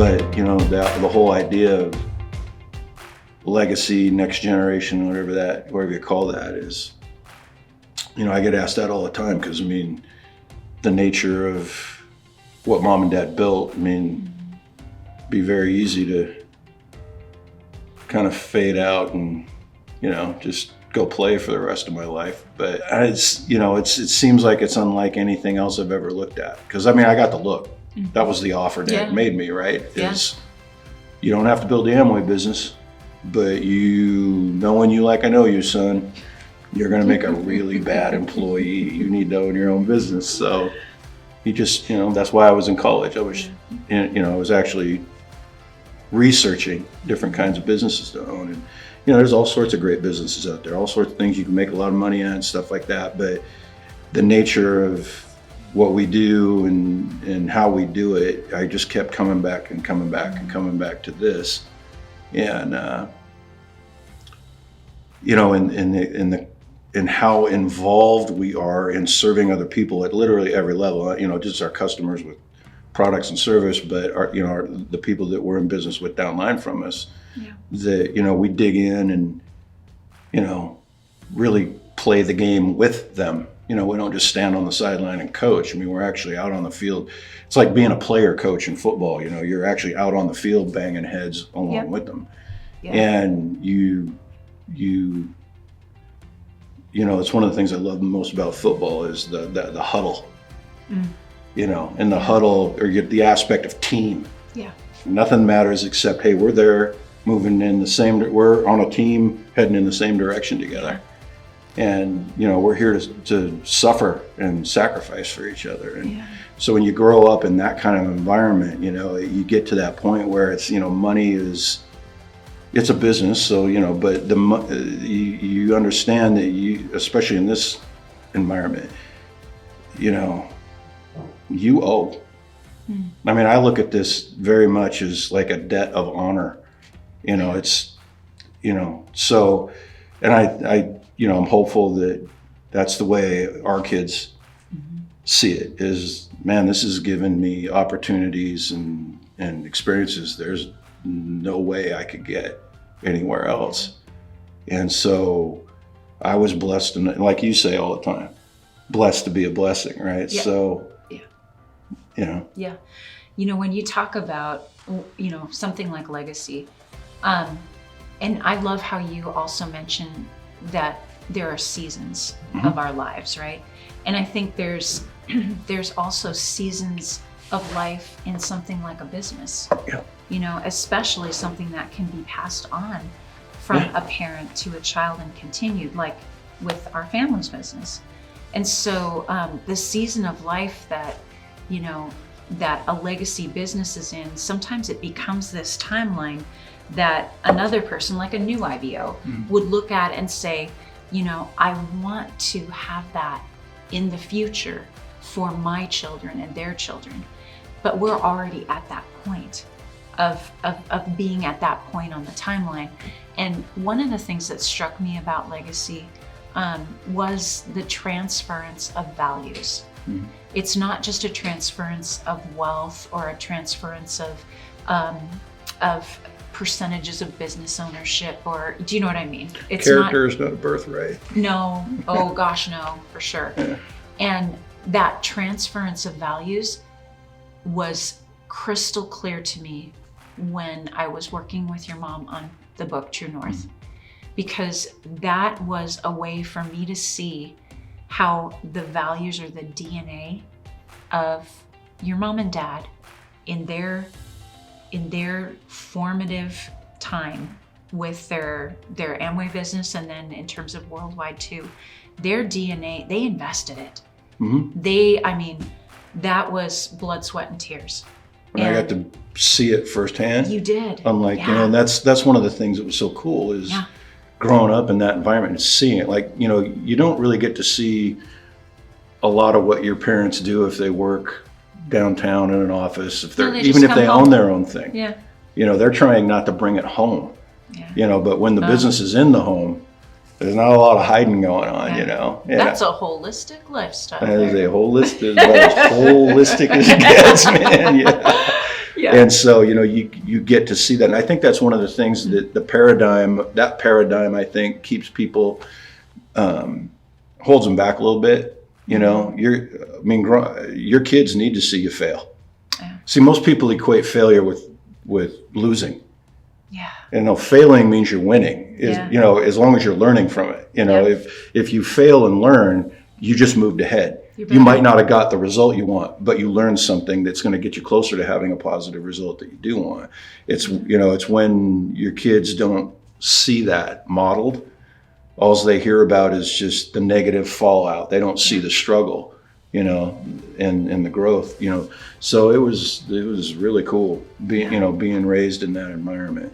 But, you know, the whole idea of legacy, next generation, whatever you call that is, you know, I get asked that all the time because, I mean, the nature of what mom and dad built, I mean, be very easy to kind of fade out and, you know, just go play for the rest of my life. But it's, you know, it seems like it's unlike anything else I've ever looked at. Because, I mean, I got the look. That was the offer Dad made me, right? Is you don't have to build the Amway business, but knowing you like I know you, son, you're going to make a really bad employee. You need to own your own business. So you just, you know, that's why I was in college. I was, you know, I was actually researching different kinds of businesses to own. And, you know, there's all sorts of great businesses out there, all sorts of things you can make a lot of money at and stuff like that. But the nature of what we do and how we do it, I just kept coming back and coming back and coming back to this. And, you know, in how involved we are in serving other people at literally every level, you know, just our customers with products and service, but the people that we're in business with downline from us, that, you know, we dig in and, you know, really play the game with them. You know, we don't just stand on the sideline and coach. I mean, we're actually out on the field. It's like being a player coach in football. You know, you're actually out on the field banging heads along with them. And you know, it's one of the things I love most about football is the huddle. You know, in the huddle, or the aspect of team. Nothing matters except, hey, we're there, we're on a team heading in the same direction together. And, you know, we're here to suffer and sacrifice for each other. And so when you grow up in that kind of environment, you know, you get to that point where it's, you know, money it's a business. So, you know, but you understand that especially in this environment, you know, you owe. I mean, I look at this very much as like a debt of honor. You know, it's, you know, so, and I you know, I'm hopeful that that's the way our kids see it is, man, this has given me opportunities and experiences there's no way I could get anywhere else. And so I was blessed, and like you say all the time, blessed to be a blessing, right? So, you know. You know, when you talk about, you know, something like legacy, and I love how you also mention that there are seasons of our lives, right? And I think there's also seasons of life in something like a business. You know, especially something that can be passed on from a parent to a child and continued, like with our family's business. And so the season of life that, you know, that a legacy business is in, sometimes it becomes this timeline that another person, like a new IBO, would look at and say, you know, I want to have that in the future for my children and their children. But we're already at that point of being at that point on the timeline. And one of the things that struck me about legacy was the transference of values. It's not just a transference of wealth or a transference of percentages of business ownership, or do you know what I mean? It's character is not a birthright. No, oh gosh, no, for sure. And that transference of values was crystal clear to me when I was working with your mom on the book True North, because that was a way for me to see how the values or the DNA of your mom and dad in their formative time with their Amway business, and then in terms of worldwide too, their DNA, they invested it. I mean, that was blood, sweat, and tears. And I got to see it firsthand. You did. Unlike, you know, and that's one of the things that was so cool is growing up in that environment and seeing it. Like, you know, you don't really get to see a lot of what your parents do if they work downtown in an office, if they're even if they own their own thing. You know, they're trying not to bring it home. You know, but when the business is in the home, there's not a lot of hiding going on, you know. That's a holistic lifestyle. That is a holistic, as holistic as it gets, man. Yeah. And so, you get to see that. And I think that's one of the things that that paradigm, I think, keeps people, holds them back a little bit. Your kids need to see you fail. Yeah. See, most people equate failure with losing. Yeah. Failing means you're winning. As long as you're learning from it. If you fail and learn, you just moved ahead. You might not have got the result you want, but you learned something that's going to get you closer to having a positive result that you do want. It's when your kids don't see that modeled, all they hear about is just the negative fallout. They don't see the struggle, and the growth, So it was really cool being raised in that environment.